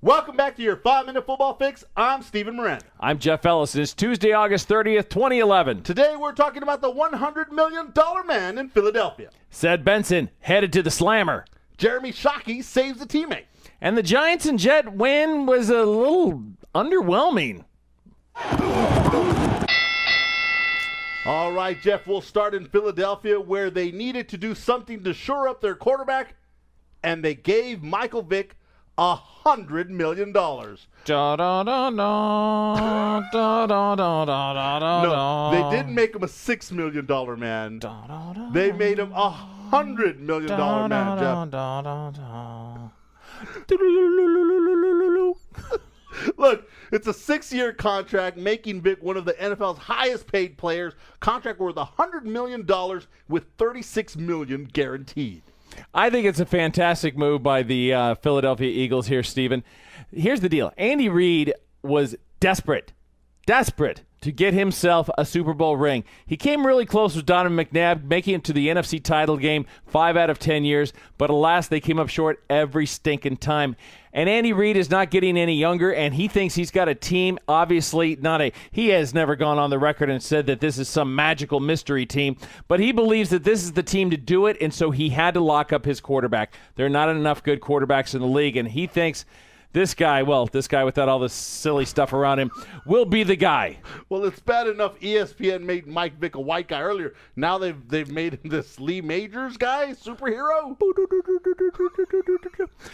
Welcome back to your 5-Minute Football Fix. I'm Stephen Miranda. I'm Jeff Ellis. It's Tuesday, August 30th, 2011. Today we're talking about the $100 million man in Philadelphia. Cedric Benson headed to the slammer. Jeremy Shockey saves a teammate. And the Giants and Jet win was a little underwhelming. All right, Jeff, we'll start in Philadelphia where they needed to do something to shore up their quarterback, and they gave Michael Vick $100 million. No, they didn't make him a $6 million man. They made him $100 million man, Jeff. Look, it's a 6-year contract, making Vick one of the NFL's highest paid players. Contract worth $100 million with $36 million guaranteed. I think it's a fantastic move by the Philadelphia Eagles here, Stephen. Here's the deal. Andy Reid was desperate to get himself a Super Bowl ring. He came really close with Donovan McNabb, making it to the NFC title game 5 out of 10 years, but alas, they came up short every stinking time. And Andy Reid is not getting any younger, and he thinks he's got a team, obviously he has never gone on the record and said that this is some magical mystery team, but he believes that this is the team to do it, and so he had to lock up his quarterback. There are not enough good quarterbacks in the league, and he thinks this guy without all this silly stuff around him, will be the guy. Well, it's bad enough ESPN made Mike Vick a white guy earlier. Now they've made him this Lee Majors guy, superhero.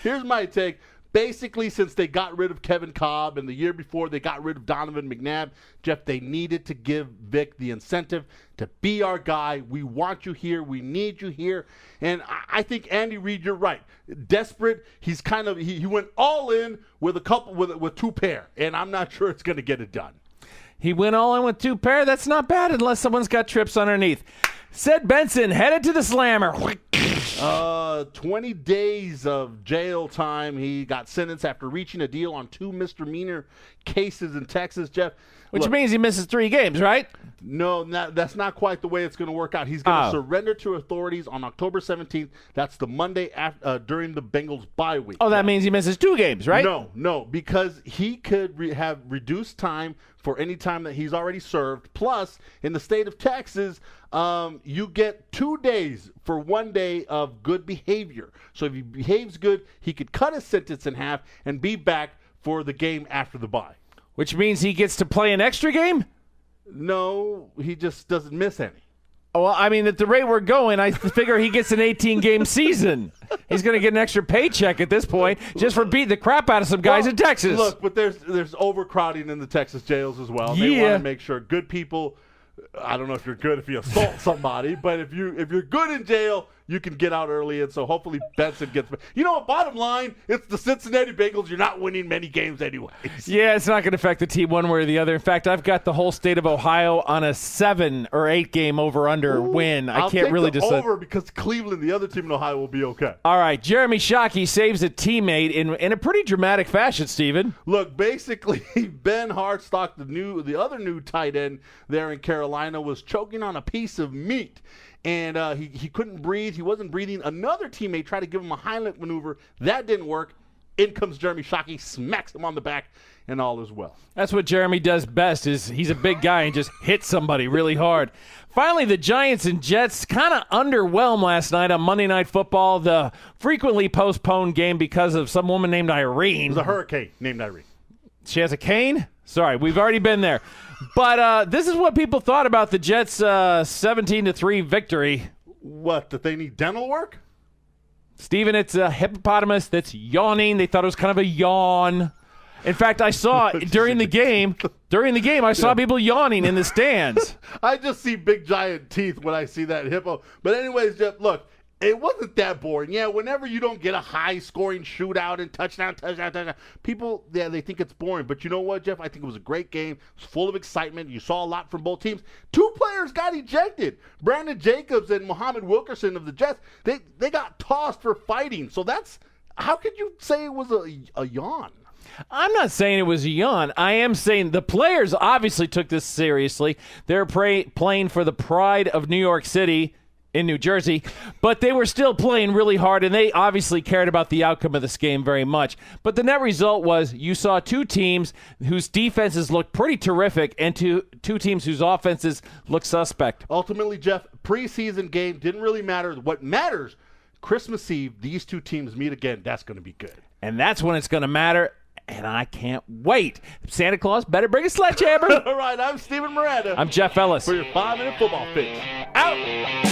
Here's my take. Basically, since they got rid of Kevin Cobb and the year before they got rid of Donovan McNabb, Jeff, they needed to give Vick the incentive to be our guy. We want you here. We need you here. And I think, Andy Reid, you're right. Desperate. He's kind of he went all in with a couple with two pair, and I'm not sure it's going to get it done. He went all in with two pair. That's not bad unless someone's got trips underneath. Cedric Benson headed to the slammer. 20 days of jail time. He got sentenced after reaching a deal on 2 misdemeanor cases in Texas, Jeff. Which means he misses 3 games, right? No, that's not quite the way it's going to work out. He's going to surrender to authorities on October 17th. That's the Monday after, during the Bengals bye week. Oh, that means he misses 2 games, right? No, because he could have reduced time for any time that he's already served. Plus, in the state of Texas, you get 2 days for 1 day of good behavior. So if he behaves good, he could cut his sentence in half and be back for the game after the bye. Which means he gets to play an extra game? No, he just doesn't miss any. Well, I mean, at the rate we're going, I figure he gets an 18-game season. He's going to get an extra paycheck at this point just for beating the crap out of some guys in Texas. Look, but there's overcrowding in the Texas jails as well. Yeah. They want to make sure good people. I don't know if you're good if you assault somebody, but if you're good in jail, you can get out early, and so hopefully Benson gets. You know what? Bottom line, it's the Cincinnati Bengals. You're not winning many games anyways. Yeah, it's not going to affect the team one way or the other. In fact, I've got the whole state of Ohio on a 7 or 8 game over/under win. I can't really decide. Over because Cleveland, the other team in Ohio, will be okay. All right, Jeremy Shockey saves a teammate in a pretty dramatic fashion, Steven. Look, basically, Ben Hartsock, the other new tight end there in Carolina, was choking on a piece of meat. And he couldn't breathe. He wasn't breathing. Another teammate tried to give him a Heimlich maneuver. That didn't work. In comes Jeremy Shockey, smacks him on the back, and all is well. That's what Jeremy does best, is he's a big guy and just hits somebody really hard. Finally, the Giants and Jets kind of underwhelmed last night on Monday Night Football, the frequently postponed game because of some woman named Irene. It was a hurricane named Irene. She has a cane? Sorry, we've already been there. But this is what people thought about the Jets' 17-3 victory. What, that they need dental work? Steven, it's a hippopotamus that's yawning. They thought it was kind of a yawn. In fact, I saw during the game, I saw people yawning in the stands. I just see big giant teeth when I see that hippo. But anyways, Jeff, look, it wasn't that boring. Yeah, whenever you don't get a high-scoring shootout and touchdown, people, they think it's boring. But you know what, Jeff? I think it was a great game. It was full of excitement. You saw a lot from both teams. 2 players got ejected. Brandon Jacobs and Muhammad Wilkerson of the Jets, they got tossed for fighting. So that's – how could you say it was a yawn? I'm not saying it was a yawn. I am saying the players obviously took this seriously. They're playing for the pride of New York City in New Jersey, but they were still playing really hard, and they obviously cared about the outcome of this game very much. But the net result was you saw two teams whose defenses looked pretty terrific and two teams whose offenses looked suspect. Ultimately, Jeff, preseason game didn't really matter. What matters, Christmas Eve, these two teams meet again. That's going to be good. And that's when it's going to matter, and I can't wait. Santa Claus better bring a sledgehammer. All right, I'm Steven Miranda. I'm Jeff Ellis. For your 5-minute football fix. Out!